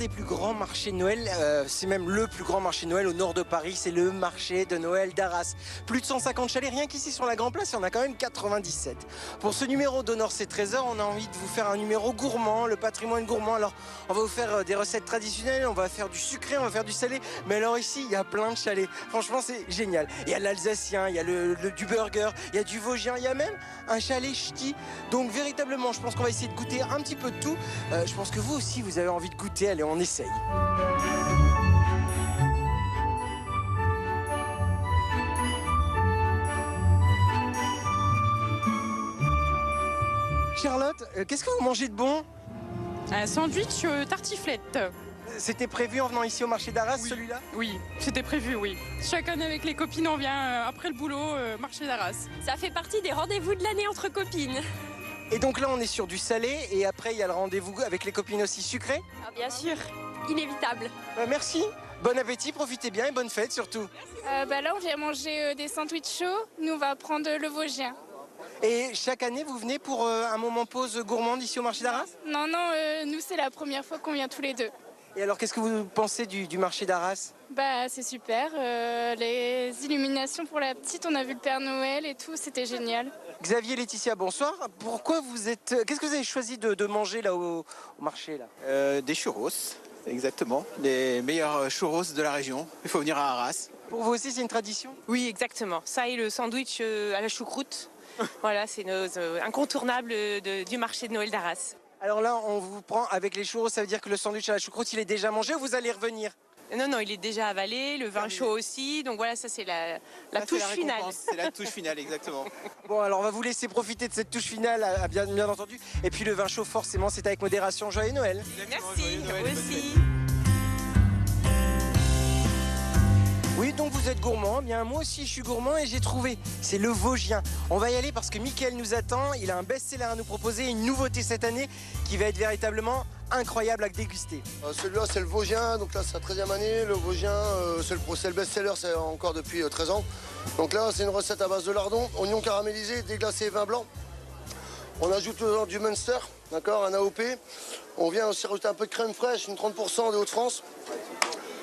des plus grands marchés de Noël, c'est même le plus grand marché de Noël au nord de Paris, c'est le marché de Noël d'Arras. Plus de 150 chalets, rien qu'ici sur la Grand Place, il y en a quand même 97. Pour ce numéro d'Honore ses trésors, on a envie de vous faire un numéro gourmand, le patrimoine gourmand. Alors, on va vous faire des recettes traditionnelles, on va faire du sucré, on va faire du salé. Mais alors ici, il y a plein de chalets. Franchement, c'est génial. Il y a l'alsacien, il y a du burger, il y a du vosgien, il y a même un chalet ch'ti. Donc véritablement, je pense qu'on va essayer de goûter un petit peu de tout. Je pense que vous aussi, vous avez envie de goûter. Allez, on essaye. Charlotte, qu'est-ce que vous mangez de bon? Un sandwich tartiflette. C'était prévu en venant ici au marché d'Arras, Oui. celui-là? Oui, c'était prévu, oui. Chaque année avec les copines, on vient après le boulot, marché d'Arras. Ça fait partie des rendez-vous de l'année entre copines. Et donc là, on est sur du salé et après, il y a le rendez-vous avec les copines aussi sucré. Ah, bien sûr, inévitable. Merci, bon appétit, profitez bien et bonne fête surtout. Là, on vient manger des sandwichs chauds. Nous, on va prendre le vosgien. Et chaque année, vous venez pour un moment pause gourmande ici au marché d'Arras? Non, nous, c'est la première fois qu'on vient tous les deux. Et alors, qu'est-ce que vous pensez du marché d'Arras? C'est super. Les illuminations pour la petite, on a vu le Père Noël et tout, c'était génial. Xavier, Laetitia, bonsoir. Pourquoi vous êtes... Qu'est-ce que vous avez choisi de manger là au marché là? Des churros, exactement. Les meilleurs churros de la région. Il faut venir à Arras. Pour vous aussi, c'est une tradition? Oui, exactement. Ça et le sandwich à la choucroute. Voilà, c'est nos incontournables du marché de Noël d'Arras. Alors là, on vous prend avec les churros, ça veut dire que le sandwich à la choucroute, il est déjà mangé ou vous allez revenir? Non, il est déjà avalé, le vin chaud aussi. Donc voilà, ça c'est la touche finale. C'est la touche finale, exactement. Bon, alors on va vous laisser profiter de cette touche finale, bien entendu. Et puis le vin chaud, forcément, c'est avec modération. Joyeux Noël! Merci, vous aussi. Oui, donc vous êtes gourmand. Bien, moi aussi, je suis gourmand et j'ai trouvé. C'est le Vosgien. On va y aller parce que Mickaël nous attend. Il a un best-seller à nous proposer, une nouveauté cette année qui va être véritablement incroyable à déguster. Celui-là, c'est le Vosgien. Donc là, c'est la 13e année. Le Vosgien, c'est le best-seller, c'est encore depuis 13 ans. Donc là, c'est une recette à base de lardons, oignons caramélisés, déglacés et vin blanc. On ajoute du Munster, d'accord, un AOP. On vient aussi rajouter un peu de crème fraîche, une 30% de Hauts-de-France.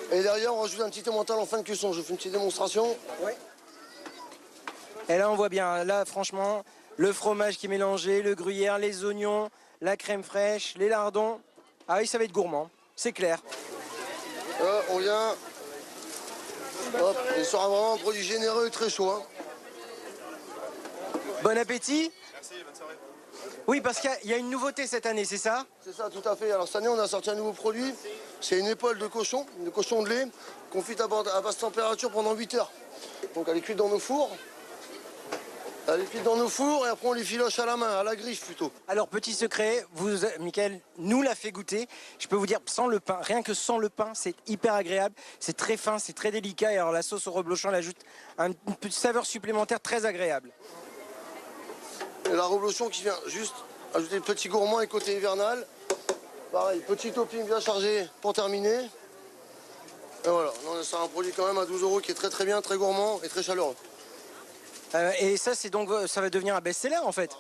Et derrière, on rajoute un petit emmental en fin de cuisson. Je vous fais une petite démonstration. Oui. Et là, on voit bien. Là, franchement, le fromage qui est mélangé, le gruyère, les oignons, la crème fraîche, les lardons. Ah oui, ça va être gourmand, c'est clair. On vient. Hop, il sera vraiment un produit généreux et très chaud. Hein. Bon appétit. Merci, bonne soirée. Oui, parce qu'il y a une nouveauté cette année, c'est ça? C'est ça, tout à fait. Alors cette année, on a sorti un nouveau produit. C'est une épaule de cochon de lait, qu'on cuit à basse température pendant 8 heures. Donc elle est cuite dans nos fours. Elle est cuite dans nos fours et après on les filoche à la main, à la griffe plutôt. Alors petit secret, Mickaël nous l'a fait goûter. Je peux vous dire, sans le pain, rien que sans le pain, c'est hyper agréable. C'est très fin, c'est très délicat. Et alors la sauce au reblochon, elle ajoute une petite saveur supplémentaire très agréable. Et la reblochon qui vient juste ajouter le petit gourmand et côté hivernal. Pareil, petit topping bien chargé pour terminer. Et voilà, c'est un produit quand même à 12 € qui est très très bien, très gourmand et très chaleureux. Et ça, ça va devenir un best-seller en fait.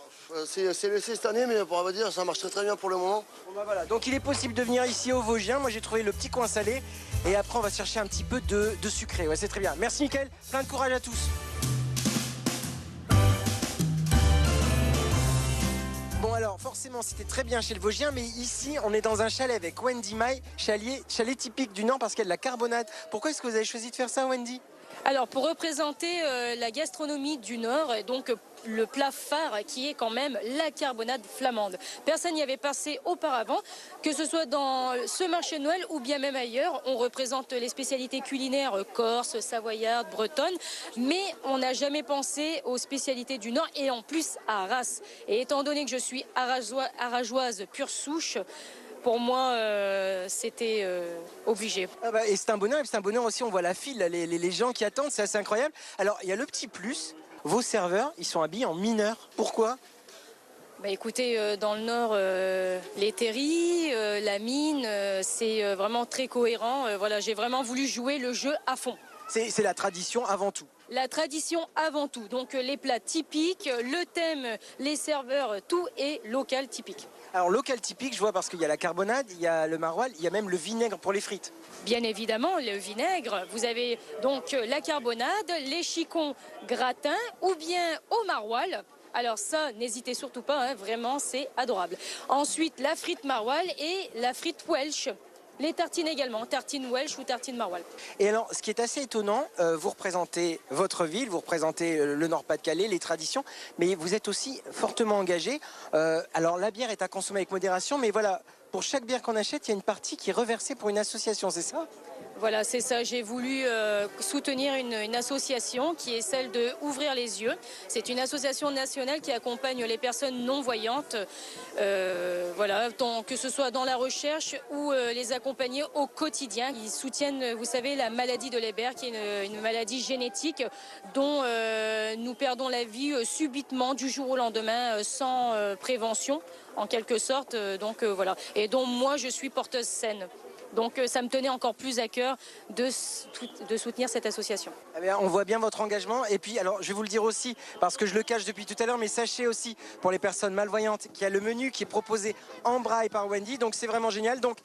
C'est laissé cette année, mais on va dire ça marche très très bien pour le moment. Bon, bah voilà. Donc il est possible de venir ici au Vosgien. Moi j'ai trouvé le petit coin salé. Et après on va chercher un petit peu de sucré. Ouais, c'est très bien. Merci Mickaël, plein de courage à tous. Bon alors forcément c'était très bien chez le Vosgien, mais ici on est dans un chalet avec Wendy Maille, chalet typique du Nord parce qu'il y a de la carbonade. Pourquoi est-ce que vous avez choisi de faire ça, Wendy? Alors, pour représenter la gastronomie du Nord, et donc le plat phare qui est quand même la carbonade flamande. Personne n'y avait passé auparavant, que ce soit dans ce marché de Noël ou bien même ailleurs. On représente les spécialités culinaires corse, savoyarde, bretonne, mais on n'a jamais pensé aux spécialités du Nord et en plus à Arras. Et étant donné que je suis arageoise pure souche, pour moi, c'était obligé. Ah bah, et c'est un bonheur aussi, on voit la file, les gens qui attendent, c'est assez incroyable. Alors, il y a le petit plus, vos serveurs, ils sont habillés en mineurs. Pourquoi? Bah écoutez, dans le Nord, les terris, la mine, c'est vraiment très cohérent. Voilà, j'ai vraiment voulu jouer le jeu à fond. C'est la tradition avant tout. La tradition avant tout, donc les plats typiques, le thème, les serveurs, tout est local typique. Alors local typique, je vois parce qu'il y a la carbonade, il y a le maroilles, il y a même le vinaigre pour les frites. Bien évidemment, le vinaigre, vous avez donc la carbonade, les chicons gratins ou bien au maroilles. Alors ça, n'hésitez surtout pas, hein, vraiment c'est adorable. Ensuite, la frite maroilles et la frite Welsh. Les tartines également, tartines Welsh ou tartines maroilles. Et alors, ce qui est assez étonnant, vous représentez votre ville, vous représentez le Nord-Pas-de-Calais, les traditions, mais vous êtes aussi fortement engagé. Alors, la bière est à consommer avec modération, mais voilà, pour chaque bière qu'on achète, il y a une partie qui est reversée pour une association, c'est ça ? Voilà, c'est ça. J'ai voulu soutenir une association qui est celle de Ouvrir les yeux. C'est une association nationale qui accompagne les personnes non-voyantes, voilà, que ce soit dans la recherche ou les accompagner au quotidien. Ils soutiennent, vous savez, la maladie de Leber, qui est une maladie génétique dont nous perdons la vie subitement du jour au lendemain sans prévention, en quelque sorte. Donc voilà, et dont moi je suis porteuse saine. Donc ça me tenait encore plus à cœur de soutenir cette association. Eh bien, on voit bien votre engagement. Et puis, alors, je vais vous le dire aussi, parce que je le cache depuis tout à l'heure, mais sachez aussi, pour les personnes malvoyantes, qu'il y a le menu qui est proposé en braille par Wendy. Donc, c'est vraiment génial. Donc,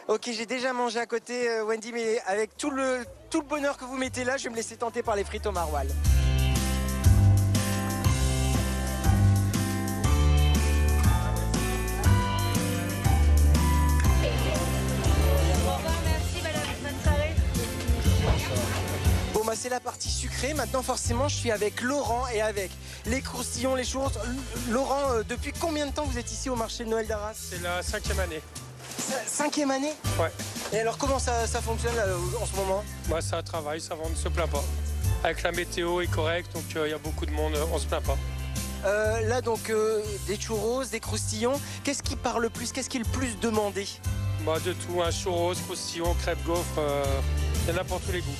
ok, j'ai déjà mangé à côté, Wendy, mais avec tout le bonheur que vous mettez là, je vais me laisser tenter par les frites au maroilles. C'est la partie sucrée. Maintenant, forcément, je suis avec Laurent et avec les croustillons, les churros. Laurent, depuis combien de temps vous êtes ici au marché de Noël d'Arras? C'est la 5e année. 5e année? Ouais. Et alors, comment ça fonctionne là, en ce moment? Bah, ça travaille, ça vend, ne se plaint pas. Avec la météo est correcte, donc il y a beaucoup de monde, on se plaint pas. Là, donc, des churros, des croustillons. Qu'est-ce qui parle le plus? Qu'est-ce qui est le plus demandé? Bah, de tout, un churros, croustillon, crêpe, gaufre, il y en a pour tous les goûts.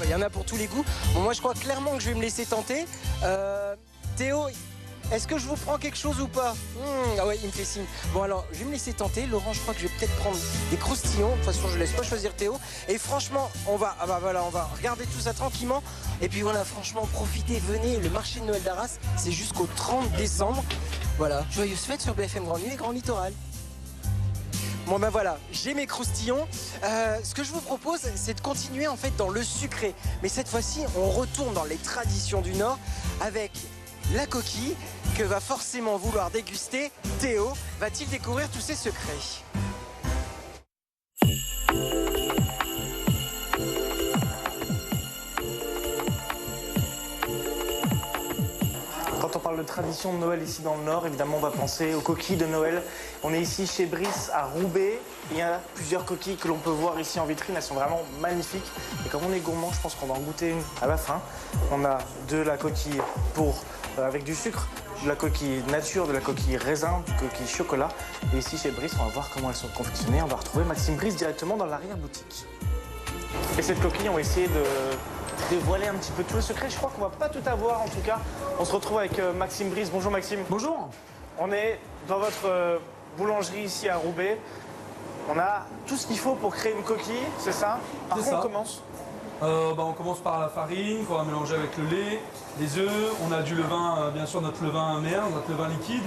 Il y en a pour tous les goûts. Bon, moi, je crois clairement que je vais me laisser tenter. Théo, est-ce que je vous prends quelque chose ou pas? Ah ouais, il me fait signe. Bon, alors, je vais me laisser tenter. Laurent, je crois que je vais peut-être prendre des croustillons. De toute façon, je ne laisse pas choisir Théo. Et franchement, on va regarder tout ça tranquillement. Et puis voilà, franchement, profitez, venez. Le marché de Noël d'Arras, c'est jusqu'au 30 décembre. Voilà, joyeuses fêtes sur BFM Grand Nuit et Grand Littoral. Bon ben voilà, j'ai mes croustillons. Ce que je vous propose, c'est de continuer en fait dans le sucré. Mais cette fois-ci, on retourne dans les traditions du Nord avec la coquille que va forcément vouloir déguster Théo. Va-t-il découvrir tous ses secrets ? Quand on parle de tradition de Noël ici dans le Nord, évidemment, on va penser aux coquilles de Noël. On est ici chez Brice à Roubaix. Il y a plusieurs coquilles que l'on peut voir ici en vitrine. Elles sont vraiment magnifiques. Et comme on est gourmand, je pense qu'on va en goûter une à la fin. On a de la coquille avec du sucre, de la coquille nature, de la coquille raisin, de la coquille chocolat. Et ici chez Brice, on va voir comment elles sont confectionnées. On va retrouver Maxime Brice directement dans l'arrière-boutique. Et cette coquille, on va essayer de dévoiler un petit peu tous les secrets. Je crois qu'on va pas tout avoir en tout cas. On se retrouve avec Maxime Brice. Bonjour Maxime. Bonjour. On est dans votre boulangerie ici à Roubaix. On a tout ce qu'il faut pour créer une coquille, c'est ça? Par contre, on commence on commence par la farine qu'on va mélanger avec le lait, les œufs. On a du levain, bien sûr notre levain amer, notre levain liquide.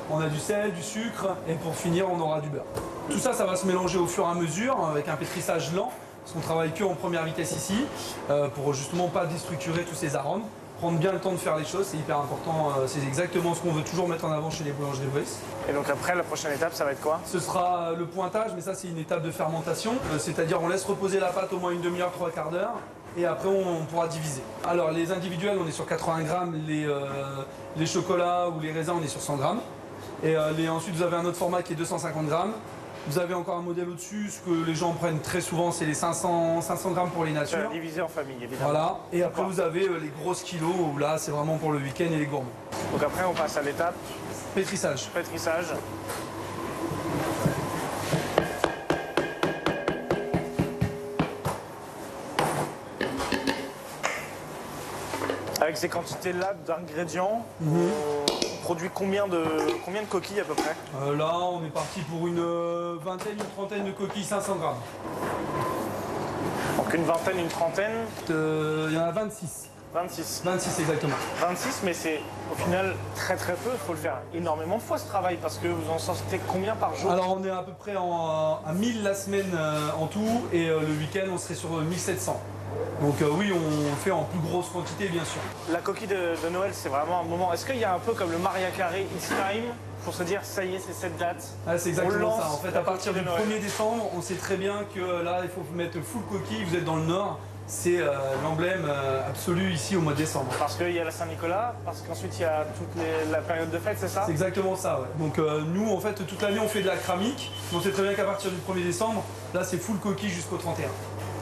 On a du sel, du sucre et pour finir on aura du beurre. Tout ça, ça va se mélanger au fur et à mesure avec un pétrissage lent. Parce qu'on travaille que en première vitesse ici, pour justement pas déstructurer tous ces arômes. Prendre bien le temps de faire les choses, c'est hyper important. C'est exactement ce qu'on veut toujours mettre en avant chez les boulangeries Brice. Et donc après, la prochaine étape, ça va être quoi? Ce sera le pointage, mais ça c'est une étape de fermentation. C'est-à-dire on laisse reposer la pâte au moins une demi-heure, 3/4 d'heure. Et après on pourra diviser. Alors les individuels, on est sur 80 grammes. Les chocolats ou les raisins, on est sur 100 grammes. Et ensuite vous avez un autre format qui est 250 grammes. Vous avez encore un modèle au-dessus, ce que les gens prennent très souvent, c'est les 500 grammes pour les natures. Divisé en famille, évidemment. Voilà, et après vous avez les grosses kilos, où là c'est vraiment pour le week-end et les gourmands. Donc après on passe à l'étape pétrissage. Pétrissage. Avec ces quantités-là d'ingrédients, on produit combien de coquilles à peu près? Là, on est parti pour une vingtaine, une trentaine de coquilles, 500 grammes. Donc Donc une vingtaine, une trentaine. Il y en a 26. 26. 26 exactement. 26, mais c'est au final très très peu. Il faut le faire énormément de fois ce travail parce que vous en sortez combien par jour? Alors on est à peu près à 1000 la semaine en tout et le week-end on serait sur 1700. Donc oui, on le fait en plus grosse quantité bien sûr. La coquille de Noël, c'est vraiment un moment. Est-ce qu'il y a un peu comme le Maria Carré It's Time pour se dire ça y est, c'est cette date? Ah, c'est exactement ça. En fait, à partir du Noël. 1er décembre, on sait très bien que là il faut mettre full coquille. Vous êtes dans le nord. C'est l'emblème absolu ici au mois de décembre. Parce qu'il y a la Saint-Nicolas, parce qu'ensuite il y a toute la période de fête, c'est ça? C'est exactement ça, ouais. Donc nous, en fait, toute l'année, on fait de la cramique. On sait très bien qu'à partir du 1er décembre, là, c'est full coquille jusqu'au 31.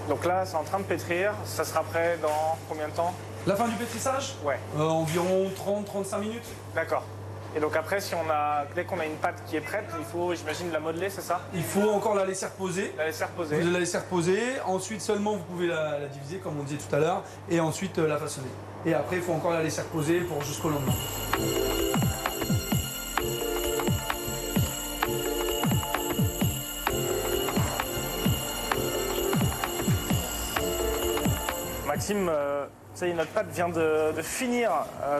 Donc là, c'est en train de pétrir. Ça sera prêt dans combien de temps? La fin du pétrissage? Ouais. Environ 30-35 minutes. D'accord. Et donc après, dès qu'on a une pâte qui est prête, il faut, j'imagine, la modeler, c'est ça? Il faut encore la laisser reposer. La laisser reposer. Vous la laissez reposer. Ensuite, seulement, vous pouvez la diviser, comme on disait tout à l'heure. Et ensuite, la façonner. Et après, il faut encore la laisser reposer pour jusqu'au lendemain. Maxime, ça y est, notre pâte vient de finir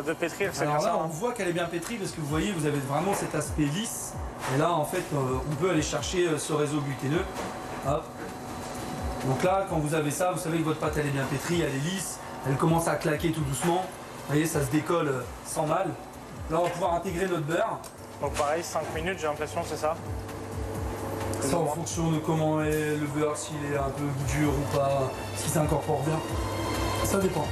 de pétrir, c'est bien Alors ça? là, on voit qu'elle est bien pétrie parce que vous voyez, vous avez vraiment cet aspect lisse. Et là, en fait, on peut aller chercher ce réseau glutineux. Hop. Donc là, quand vous avez ça, vous savez que votre pâte, elle est bien pétrie, elle est lisse. Elle commence à claquer tout doucement. Vous voyez, ça se décolle sans mal. Là, on va pouvoir intégrer notre beurre. Donc pareil, 5 minutes, j'ai l'impression, c'est ça? Ça en fonction de comment est le beurre, s'il est un peu dur ou pas, si ça incorpore bien. Ça dépend.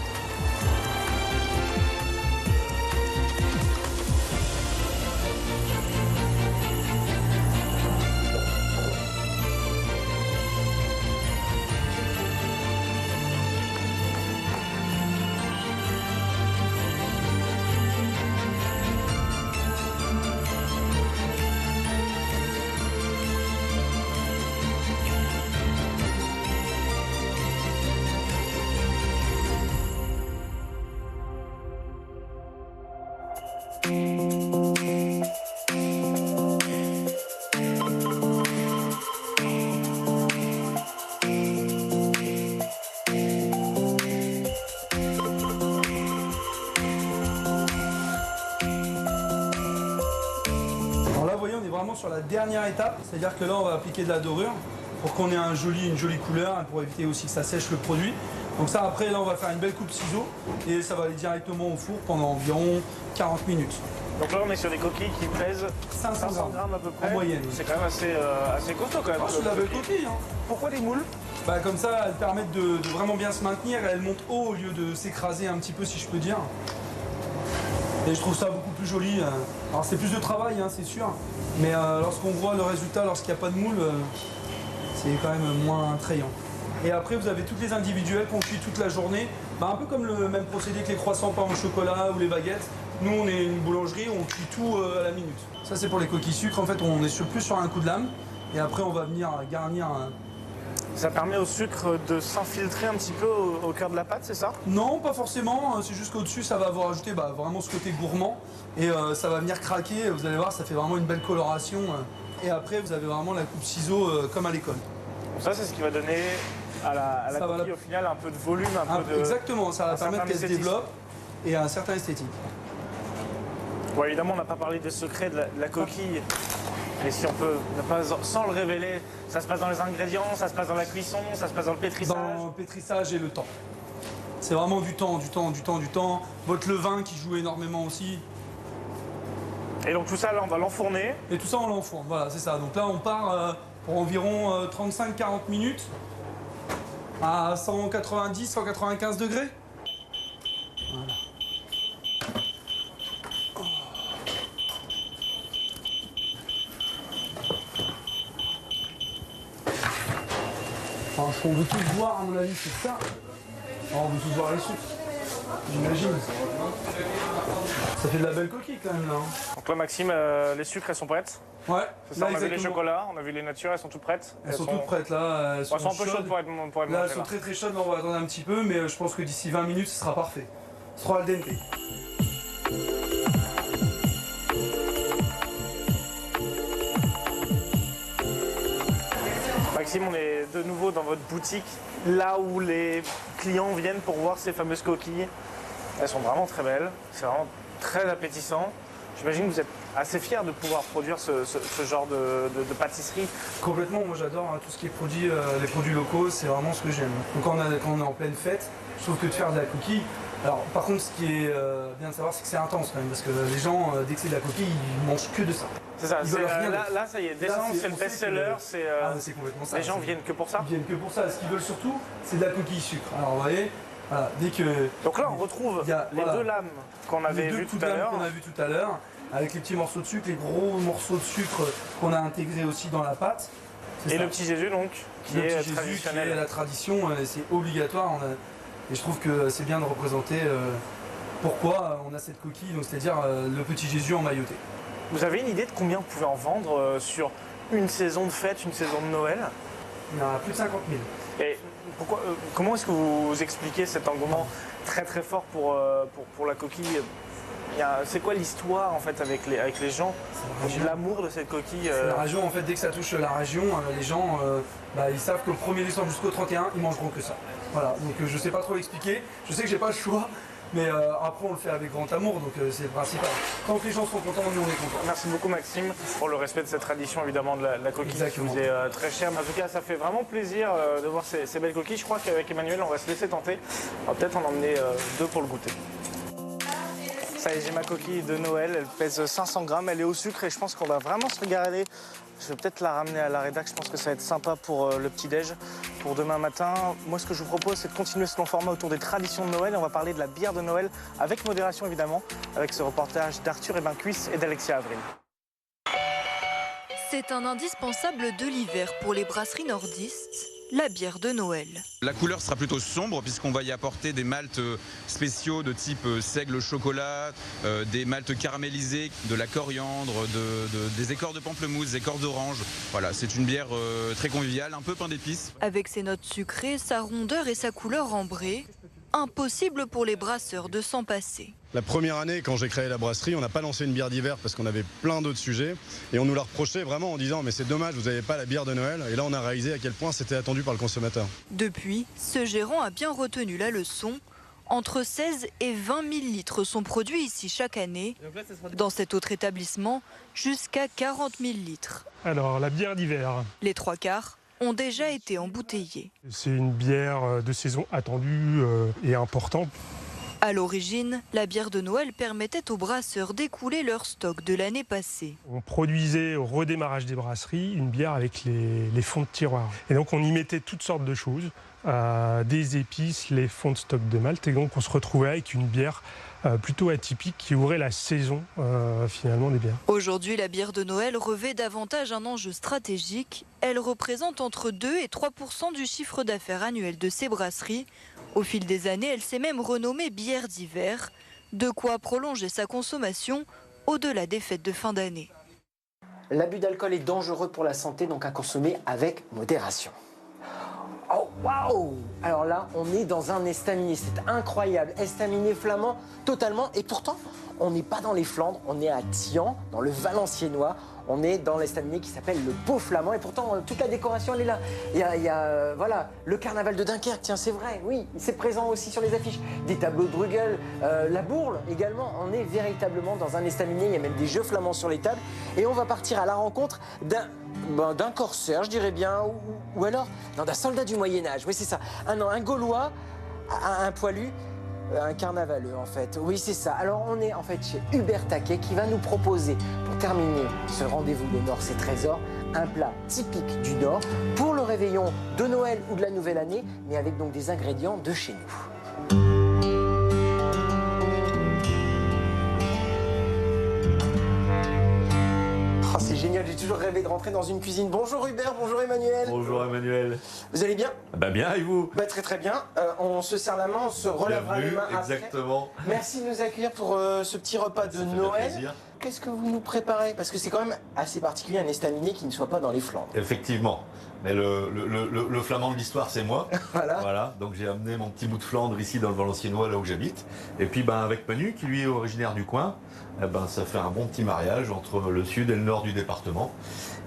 Sur la dernière étape, c'est-à-dire que là on va appliquer de la dorure pour qu'on ait une jolie couleur et pour éviter aussi que ça sèche le produit. Donc ça après là on va faire une belle coupe ciseaux et ça va aller directement au four pendant environ 40 minutes. Donc là on est sur des coquilles qui pèsent 500 grammes à peu près. En moyenne. C'est quand même assez costaud quand même. C'est de la belle coquille. Hein. Pourquoi des moules? Bah, comme ça elles permettent de vraiment bien se maintenir et elles montent haut au lieu de s'écraser un petit peu si je peux dire. Et je trouve ça beaucoup plus joli. Alors c'est plus de travail, hein, c'est sûr. Mais lorsqu'on voit le résultat, lorsqu'il n'y a pas de moule, c'est quand même moins attrayant. Et après, vous avez toutes les individuelles qu'on cuit toute la journée. Bah, un peu comme le même procédé que les croissants pain au chocolat ou les baguettes. Nous, on est une boulangerie, on cuit tout à la minute. Ça, c'est pour les coquilles sucre. En fait, on est plus sur un coup de lame. Et après, on va venir garnir. Ça permet au sucre de s'infiltrer un petit peu au cœur de la pâte, c'est ça? Non, pas forcément. C'est juste qu'au-dessus, ça va avoir ajouté vraiment ce côté gourmand. Et ça va venir craquer. Vous allez voir, ça fait vraiment une belle coloration. Et après, vous avez vraiment la coupe ciseaux comme à l'école. Ça, c'est ce qui va donner à la coquille, au final, un peu de volume, un peu de... Exactement, ça va permettre qu'elle se développe et un certain esthétique. Bon, évidemment, on n'a pas parlé des secrets de la coquille. Mais si on peut, sans le révéler, ça se passe dans les ingrédients, ça se passe dans la cuisson, ça se passe dans le pétrissage. Dans le pétrissage et le temps. C'est vraiment du temps. Votre levain qui joue énormément aussi. Et donc tout ça, là, on va l'enfourner. Et tout ça, on l'enfourne, voilà, c'est ça. Donc là, on part pour environ 35-40 minutes à 190-195 degrés. Voilà. Alors, ce qu'on veut tous voir, à mon avis, c'est ça. Alors, on veut tous voir les sucres, j'imagine. Ça fait de la belle coquille quand même là. Donc là, Maxime, les sucres, elles sont prêtes? Ouais. C'est ça, on a vu les chocolats, on a vu les natures, elles sont toutes prêtes? Elles sont toutes prêtes là. Elles sont un peu chaudes pour être là, elles sont très chaudes, là, on va attendre un petit peu, mais je pense que d'ici 20 minutes, ce sera parfait. Ce sera al dente. Maxime, on est de nouveau dans votre boutique, là où les clients viennent pour voir ces fameuses coquilles. Elles sont vraiment très belles, c'est vraiment très appétissant. J'imagine que vous êtes assez fiers de pouvoir produire ce genre de pâtisserie. Complètement, moi j'adore tout ce qui est produit, les produits locaux, c'est vraiment ce que j'aime. Donc quand on est en pleine fête, je trouve que de faire de la coquille. Alors par contre, ce qui est bien de savoir, c'est que c'est intense quand même, parce que les gens, dès que c'est de la coquille, ils mangent que de ça. C'est ça, là ça y est, Descente, c'est le best-seller, c'est complètement ça. Les gens viennent que pour ça. Ils viennent que pour ça, ce qu'ils veulent surtout, c'est de la coquille sucre. Alors vous voyez, voilà, dès que... Donc là on retrouve les deux lames qu'on avait vues tout à l'heure. Avec les petits morceaux de sucre, les gros morceaux de sucre qu'on a intégrés aussi dans la pâte. Et le petit Jésus donc, qui est traditionnel. Qui est la tradition, c'est obligatoire. Et je trouve que c'est bien de représenter pourquoi on a cette coquille, c'est-à-dire le petit Jésus emmailloté. Vous avez une idée de combien vous pouvez en vendre sur une saison de fête, une saison de Noël? Il y en a plus de 50 000. Et comment est-ce que vous expliquez cet engouement très très fort pour la coquille? C'est quoi l'histoire en fait avec les gens, l'amour de cette coquille C'est la région en fait, dès que ça touche la région, les gens ils savent que le 1er décembre jusqu'au 31, ils mangeront que ça. Voilà, donc je sais pas trop l'expliquer, je sais que j'ai pas le choix, mais après on le fait avec grand amour, donc c'est le principal. Tant que les gens sont contents, nous on est contents. Merci beaucoup Maxime pour le respect de cette tradition évidemment de la coquille. Exactement. Qui vous est très chère. En tout cas ça fait vraiment plaisir de voir ces belles coquilles. Je crois qu'avec Emmanuel on va se laisser tenter, on va peut-être en emmener 2 pour le goûter. Ça y est, j'ai ma coquille de Noël, elle pèse 500 grammes, elle est au sucre et je pense qu'on va vraiment se régaler. Je vais peut-être la ramener à la rédac, je pense que ça va être sympa pour le petit-déj, pour demain matin. Moi, ce que je vous propose, c'est de continuer ce long format autour des traditions de Noël. Et on va parler de la bière de Noël, avec modération évidemment, avec ce reportage d'Arthur Ebincuisse et d'Alexia Avril. C'est un indispensable de l'hiver pour les brasseries nordistes, la bière de Noël. La couleur sera plutôt sombre puisqu'on va y apporter des maltes spéciaux de type seigle chocolat, des maltes caramélisés, de la coriandre, des écorces de pamplemousse, des écorces d'orange. Voilà, c'est une bière très conviviale, un peu pain d'épices. Avec ses notes sucrées, sa rondeur et sa couleur ambrée, impossible pour les brasseurs de s'en passer. La première année, quand j'ai créé la brasserie, on n'a pas lancé une bière d'hiver parce qu'on avait plein d'autres sujets. Et on nous l'a reproché vraiment en disant « mais c'est dommage, vous n'avez pas la bière de Noël ». Et là, on a réalisé à quel point c'était attendu par le consommateur. Depuis, ce gérant a bien retenu la leçon. Entre 16 et 20 000 litres sont produits ici chaque année. Dans cet autre établissement, jusqu'à 40 000 litres. Alors, la bière d'hiver. Les 3/4 ont déjà été embouteillés. C'est une bière de saison attendue et importante. À l'origine, la bière de Noël permettait aux brasseurs d'écouler leur stock de l'année passée. On produisait au redémarrage des brasseries une bière avec les fonds de tiroir. Et donc on y mettait toutes sortes de choses, des épices, les fonds de stock de malt. Et donc on se retrouvait avec une bière plutôt atypique qui ouvrait la saison finalement des bières. Aujourd'hui, la bière de Noël revêt davantage un enjeu stratégique. Elle représente entre 2 et 3% du chiffre d'affaires annuel de ces brasseries. Au fil des années, elle s'est même renommée bière d'hiver, de quoi prolonger sa consommation au-delà des fêtes de fin d'année. L'abus d'alcool est dangereux pour la santé, donc à consommer avec modération. Oh waouh! Alors là, on est dans un estaminet, c'est incroyable, estaminet flamand totalement, et pourtant, on n'est pas dans les Flandres, on est à Thian, dans le Valenciennois. On est dans l'estaminet qui s'appelle le Beau Flamand et pourtant toute la décoration elle est là. Il y a voilà, le carnaval de Dunkerque, tiens c'est vrai, oui, c'est présent aussi sur les affiches. Des tableaux de Bruegel, la Bourle également. On est véritablement dans un estaminet, il y a même des jeux flamands sur les tables. Et on va partir à la rencontre d'un corsaire, je dirais bien, ou alors d'un soldat du Moyen-Âge. Oui c'est ça, un Gaulois, un poilu. Un carnavaleux en fait, oui c'est ça. Alors on est en fait chez Hubert Taquet qui va nous proposer, pour terminer ce rendez-vous de Nord c'est Trésor, un plat typique du Nord pour le réveillon de Noël ou de la Nouvelle Année, mais avec donc des ingrédients de chez nous. Oh, c'est génial, j'ai toujours rêvé de rentrer dans une cuisine. Bonjour Hubert, bonjour Emmanuel. Bonjour Emmanuel. Vous allez bien? Bah bien, et vous? Bah très très bien. On se serre la main, on se relèvera les mains après. Exactement. Merci de nous accueillir pour ce petit repas de Noël. Qu'est-ce que vous nous préparez? Parce que c'est quand même assez particulier un estaminet qui ne soit pas dans les Flandres. Effectivement. Mais le flamand de l'histoire, c'est moi. Voilà. Donc j'ai amené mon petit bout de Flandre ici dans le Valenciennois, là où j'habite. Et puis avec Manu, qui lui est originaire du coin, ça fait un bon petit mariage entre le sud et le nord du département.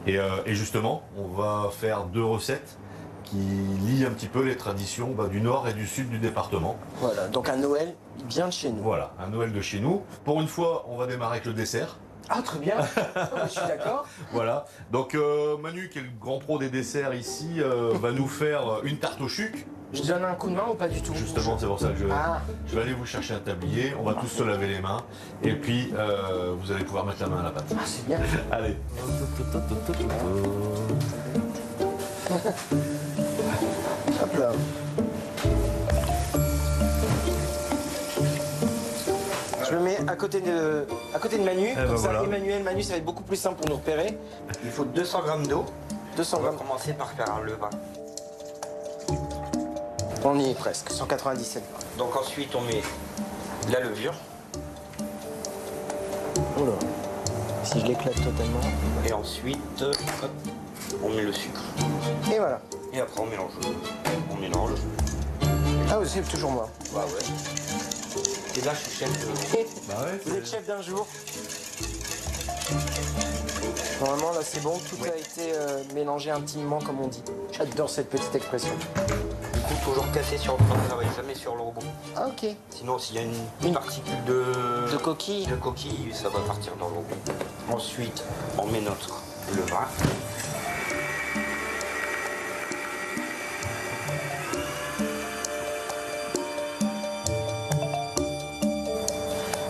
Et justement, on va faire 2 recettes qui lient un petit peu les traditions du nord et du sud du département. Voilà, donc un Noël bien de chez nous. Voilà, un Noël de chez nous. Pour une fois, on va démarrer avec le dessert. Ah, très bien. Je suis d'accord. Voilà. Donc Manu, qui est le grand pro des desserts ici, va nous faire une tarte au chuc. Je donne un coup de main ou pas du tout? Justement, c'est pour ça que je vais aller vous chercher un tablier. On va tous se laver les mains. Et puis, vous allez pouvoir mettre la main à la pâte. Ah, c'est bien. Allez. Hop là. Je me mets à côté de Manu, comme ça, Emmanuel, Manu, ça va être beaucoup plus simple pour nous repérer. Il faut 200 g d'eau. 200 On va grammes. commencer par faire le vin. On y est presque, 197 grammes. Donc ensuite, on met la levure. Oh là. Si je l'éclate totalement. Et ensuite, hop, on met le sucre. Et voilà. Et après, on mélange. On mélange. Ah, c'est toujours moi. Bah ouais. Et là, je suis chef de... Vous êtes chef d'un jour. Normalement, là, c'est bon. Tout a été mélangé intimement, comme on dit. J'adore cette petite expression. Du coup, toujours casser sur le plan de travail, jamais sur le rebond. Ah, ok. Sinon, s'il y a une particule de coquille, ça va partir dans le rebond. Ensuite, on met le vin.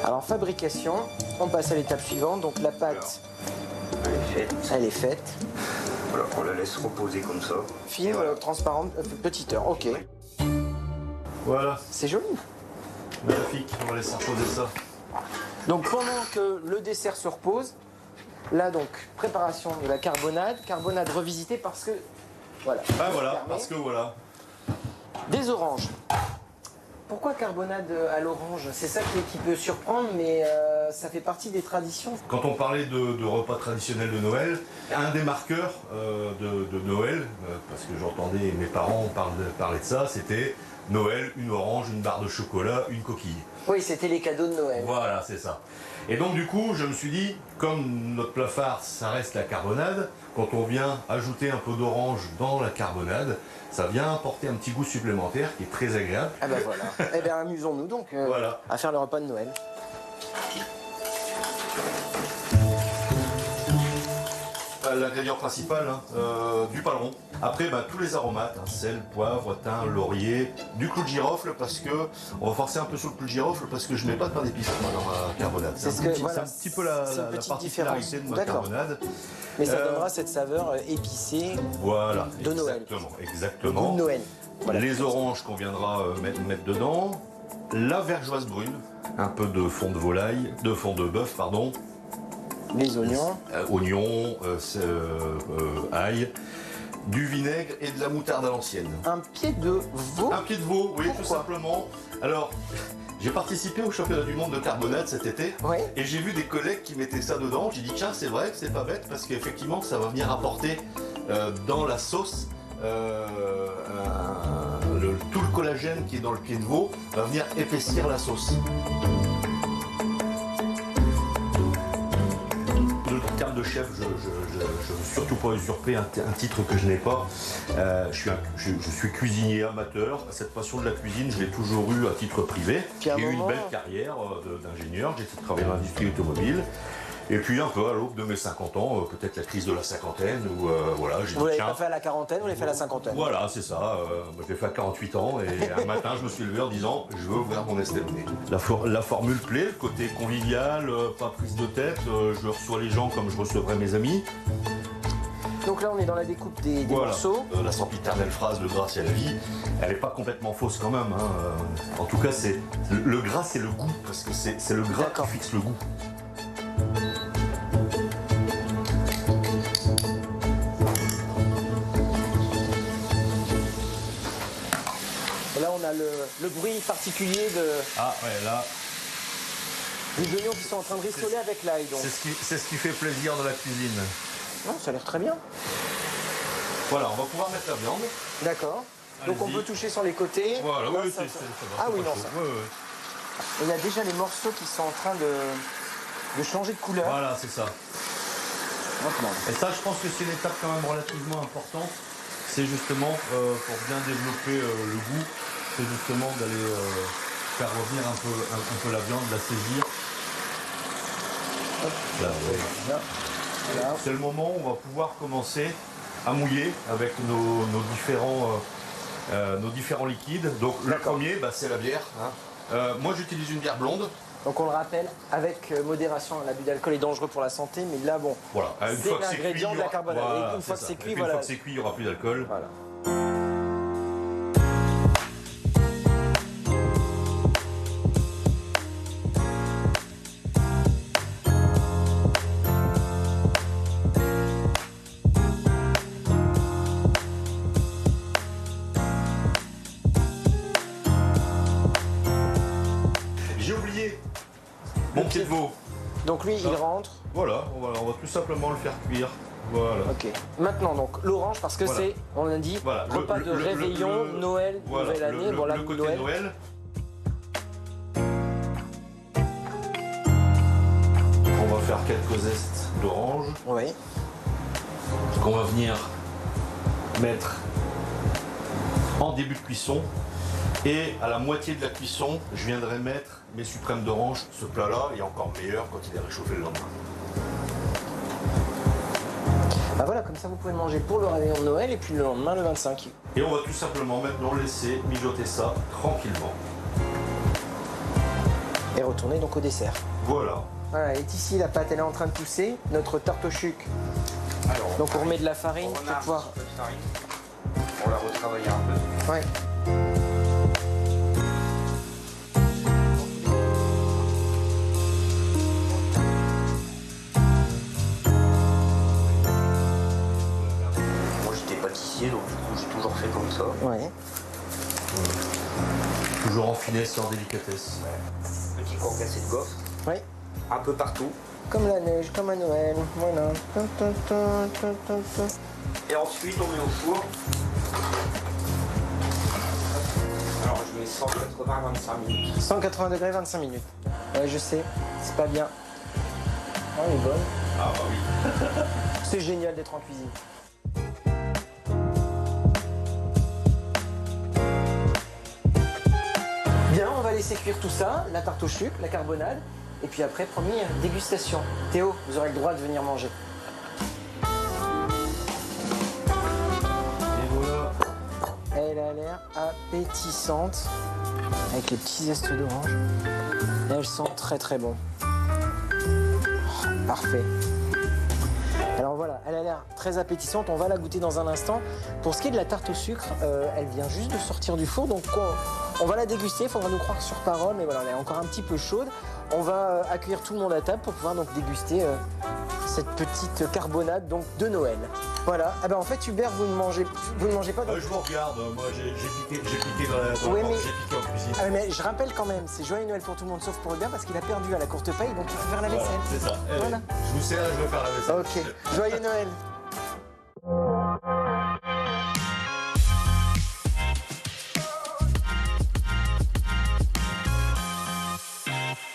Alors, fabrication, on passe à l'étape suivante. Donc, la pâte, elle est faite. Voilà, on la laisse reposer comme ça. Fine, transparente, petite heure, ok. Voilà. C'est joli. Magnifique, on va laisser reposer ça. Donc, pendant que le dessert se repose, là, donc, préparation de la carbonade. Carbonade revisitée parce que, voilà. Ah, voilà, parce que voilà. Des oranges. Pourquoi carbonade à l'orange? C'est ça qui peut surprendre, mais ça fait partie des traditions. Quand on parlait de repas traditionnels de Noël, un des marqueurs de Noël, parce que j'entendais mes parents parler de ça, c'était Noël, une orange, une barre de chocolat, une coquille. Oui, c'était les cadeaux de Noël. Voilà, c'est ça. Et donc du coup, je me suis dit, comme notre plat phare, ça reste la carbonade, quand on vient ajouter un peu d'orange dans la carbonade, ça vient apporter un petit goût supplémentaire qui est très agréable. Ah ben voilà. Eh bien, amusons-nous donc à faire le repas de Noël. L'ingrédient principal, du paleron. Après, tous les aromates, sel, poivre, thym, laurier, du clou de girofle, parce que on va forcer un peu sur le clou de girofle parce que je ne mets pas de pain d'épices dans ma carbonade. C'est un petit peu la particularité de ma carbonade. Mais ça donnera cette saveur épicée de Noël. Exactement. Goût de Noël. Voilà. Les oranges qu'on viendra mettre dedans, la vergeoise brune, un peu de fond de volaille, de fond de bœuf, pardon. Les oignons. Oignons, ail, du vinaigre et de la moutarde à l'ancienne. Un pied de veau. Un pied de veau, oui, tout simplement. Alors, j'ai participé au championnat du monde de carbonade cet été. Et j'ai vu des collègues qui mettaient ça dedans. J'ai dit, tiens, c'est vrai que c'est pas bête parce qu'effectivement, ça va venir apporter dans la sauce tout le collagène qui est dans le pied de veau va venir épaissir la sauce. En termes de chef, je ne veux surtout pas usurper un titre que je n'ai pas. Je suis cuisinier amateur. Cette passion de la cuisine, je l'ai toujours eu à titre privé. J'ai eu une belle carrière d'ingénieur. J'ai travaillé dans l'industrie automobile. Et puis un peu à l'aube de mes 50 ans, peut-être la crise de la cinquantaine, où voilà, j'ai dit Vous l'avez tiens, pas fait à la quarantaine, vous l'avez fait à la cinquantaine. Voilà, c'est ça. Je l'ai fait à 48 ans et un matin, je me suis levé en disant je veux ouvrir mon STMD. La formule plaît, le côté convivial, pas prise de tête. Je reçois les gens comme je recevrais mes amis. Donc là, on est dans la découpe des morceaux. La sempiternelle phrase, le gras c'est la vie, elle n'est pas complètement fausse quand même. En tout cas, le gras c'est le goût, parce que c'est le gras qui fixe le goût. Et là, on a le bruit particulier de... Ah ouais, là... Les oignons qui sont en train de rissoler avec l'ail. C'est ce qui fait plaisir dans la cuisine. Non, ça a l'air très bien. Voilà, on va pouvoir mettre la viande. D'accord. Donc on peut toucher sur les côtés. Voilà, Là, oui, ça- ça va. Ah c'est oui, pas non, chaud. ça. Ouais, ouais. Et il y a déjà les morceaux qui sont en train de changer de couleur. Voilà, c'est ça. Maintenant. Et ça, je pense que c'est une étape quand même relativement importante. C'est justement pour bien développer le goût, c'est justement d'aller faire revenir un peu la viande, la saisir. Là, ouais. Là. C'est le moment où on va pouvoir commencer à mouiller avec nos différents liquides. Donc le premier, bah, c'est la bière. Hein. Moi, j'utilise une bière blonde. Donc on le rappelle, avec modération, l'abus d'alcool est dangereux pour la santé, mais là bon, Voilà. Une c'est fois que c'est cuit, l'ingrédient de la carbonade. voilà, Et une fois que ça. c'est Et cuit, puis, une voilà. fois que c'est cuit, il n'y aura plus d'alcool. Voilà. J'ai oublié mon pied de veau. Donc lui, il rentre. Voilà, on va tout simplement le faire cuire. Voilà. Ok. Maintenant donc l'orange parce que Voilà. c'est, on a dit, Voilà, repas de réveillon, Noël, voilà, nouvelle année. Bon là, le côté Noël. Noël. On va faire quelques zestes d'orange. Oui. Qu'on va venir mettre en début de cuisson. Et à la moitié de la cuisson, je viendrai mettre mes suprêmes d'orange. Ce plat-là est encore meilleur quand il est réchauffé le lendemain. Bah voilà, comme ça vous pouvez le manger pour le réveillon de Noël et puis le lendemain, le 25. Et on va tout simplement maintenant laisser mijoter ça tranquillement. Et retourner donc au dessert. Voilà. Voilà, et ici la pâte elle est en train de pousser, notre tarte au chuc. Alors, Donc on remet de la farine on pour a un pouvoir. petit peu de farine. On la retravailler un peu. Ouais. Moi j'étais pâtissier donc du coup j'ai toujours fait comme ça. Ouais. Toujours en finesse et en délicatesse. Petit concassé de gaufre. Ouais. Un peu partout. Comme la neige, comme à Noël. Voilà. Et ensuite on met au four. Alors je mets 180-25 minutes. 180 degrés, 25 minutes. Ouais, je sais, c'est pas bien. Oh, elle est bonne. Ah bah oui. C'est génial d'être en cuisine. Bien, on va laisser cuire tout ça, la tarte au chuc, la carbonade, et puis après, promis, dégustation. Théo, vous aurez le droit de venir manger. Et voilà. Elle a l'air appétissante, avec les petits zestes d'orange. Et elle sent très très bon. Oh, parfait. Alors voilà, elle a l'air très appétissante, on va la goûter dans un instant. Pour ce qui est de la tarte au sucre, elle vient juste de sortir du four, donc on va la déguster, il faudra nous croire sur parole, mais voilà, elle est encore un petit peu chaude. On va accueillir tout le monde à table pour pouvoir donc déguster cette petite carbonade donc, de Noël. Voilà, ah ben en fait Hubert, vous ne mangez pas donc... Je vous regarde, moi j'ai piqué dans la Oui, porte, mais- j'ai piqué en cuisine. Ah mais je rappelle quand même, c'est joyeux Noël pour tout le monde sauf pour Hubert parce qu'il a perdu à la courte paille, donc il faut faire la vaisselle. Voilà, c'est ça. Allez, Voilà. je vous sers et je vais faire la vaisselle. Ok, joyeux Noël.